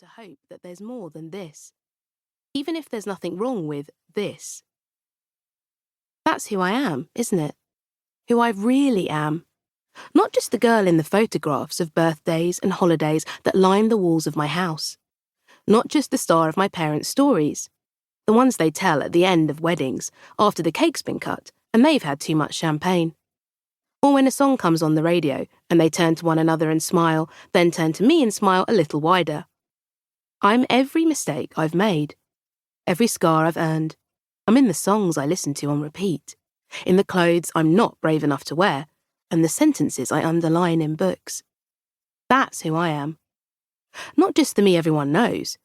to hope that there's more than this, even if there's nothing wrong with this. That's who I am, isn't it? Who I really am. Not just the girl in the photographs of birthdays and holidays that line the walls of my house. Not just the star of my parents' stories. The ones they tell at the end of weddings, after the cake's been cut and they've had too much champagne. Or when a song comes on the radio and they turn to one another and smile, then turn to me and smile a little wider. I'm every mistake I've made. Every scar I've earned. I'm in the songs I listen to on repeat. In the clothes I'm not brave enough to wear. And the sentences I underline in books. That's who I am. Not just the me everyone knows.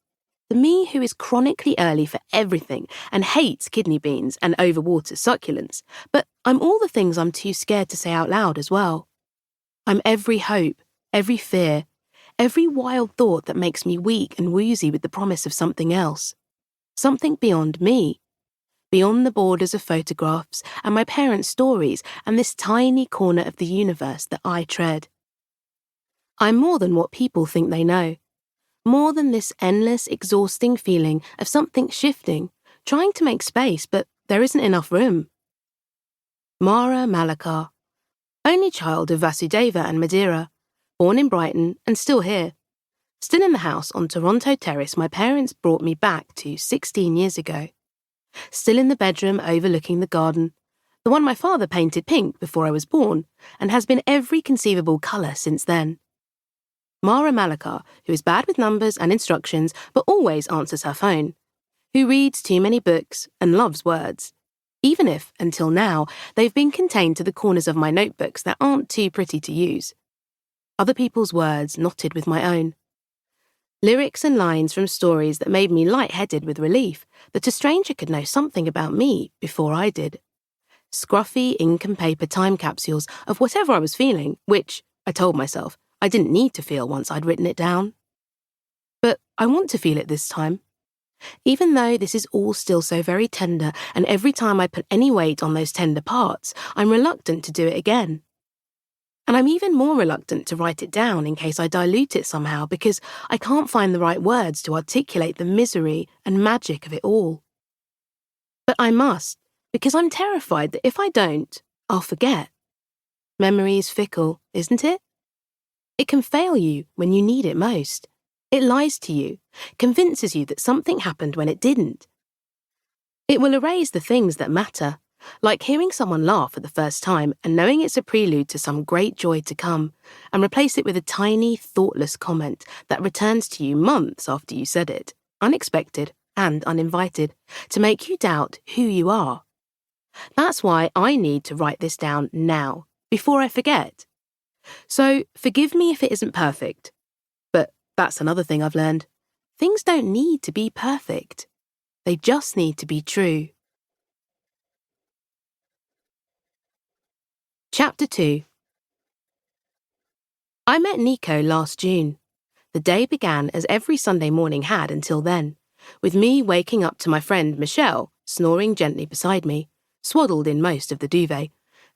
The me who is chronically early for everything and hates kidney beans and overwaters succulents, but I'm all the things I'm too scared to say out loud as well. I'm every hope, every fear, every wild thought that makes me weak and woozy with the promise of something else. Something beyond me. Beyond the borders of photographs and my parents' stories and this tiny corner of the universe that I tread. I'm more than what people think they know. More than this endless, exhausting feeling of something shifting, trying to make space, but there isn't enough room. Mara Malakar, only child of Vasudeva and Madeira, born in Brighton and still here. Still in the house on Toronto Terrace my parents brought me back to 16 years ago. Still in the bedroom overlooking the garden, the one my father painted pink before I was born, and has been every conceivable colour since then. Mara Malakar, who is bad with numbers and instructions but always answers her phone, who reads too many books and loves words, even if, until now, they've been contained to the corners of my notebooks that aren't too pretty to use. Other people's words knotted with my own. Lyrics and lines from stories that made me light-headed with relief that a stranger could know something about me before I did. Scruffy ink and paper time capsules of whatever I was feeling, which, I told myself, I didn't need to feel once I'd written it down. But I want to feel it this time. Even though this is all still so very tender, and every time I put any weight on those tender parts, I'm reluctant to do it again. And I'm even more reluctant to write it down in case I dilute it somehow because I can't find the right words to articulate the misery and magic of it all. But I must, because I'm terrified that if I don't, I'll forget. Memory is fickle, isn't it? It can fail you when you need it most. It lies to you, convinces you that something happened when it didn't. It will erase the things that matter, like hearing someone laugh for the first time and knowing it's a prelude to some great joy to come, and replace it with a tiny, thoughtless comment that returns to you months after you said it, unexpected and uninvited, to make you doubt who you are. That's why I need to write this down now, before I forget. So forgive me if it isn't perfect. But that's another thing I've learned. Things don't need to be perfect. They just need to be true. Chapter 2. I met Nico last June. The day began as every Sunday morning had until then, with me waking up to my friend Michelle snoring gently beside me, swaddled in most of the duvet,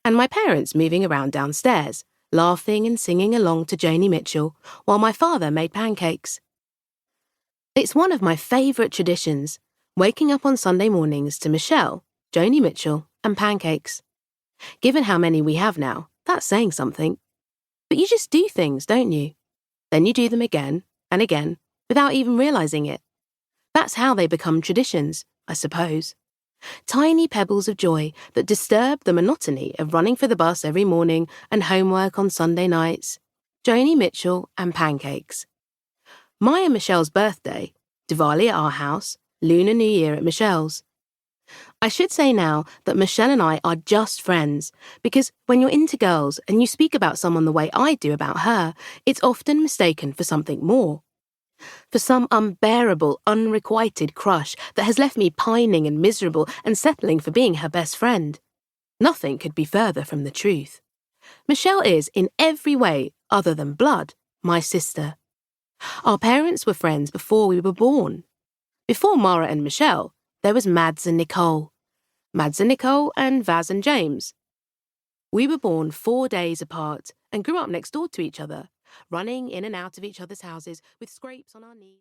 and my parents moving around downstairs, laughing and singing along to Joni Mitchell while my father made pancakes. It's one of my favourite traditions, waking up on Sunday mornings to Michelle, Joni Mitchell and pancakes. Given how many we have now, that's saying something. But you just do things, don't you? Then you do them again and again, without even realising it. That's how they become traditions, I suppose. Tiny pebbles of joy that disturb the monotony of running for the bus every morning and homework on Sunday nights. Joni Mitchell and pancakes. My and Michelle's birthday, Diwali at our house, Lunar New Year at Michelle's. I should say now that Michelle and I are just friends, because when you're into girls and you speak about someone the way I do about her, it's often mistaken for something more. For some unbearable, unrequited crush that has left me pining and miserable and settling for being her best friend. Nothing could be further from the truth. Michelle is, in every way other than blood, my sister. Our parents were friends before we were born. Before Mara and Michelle, there was Mads and Nicole. Mads and Nicole and Vaz and James. We were born 4 days apart and grew up next door to each other, running in and out of each other's houses with scrapes on our knees.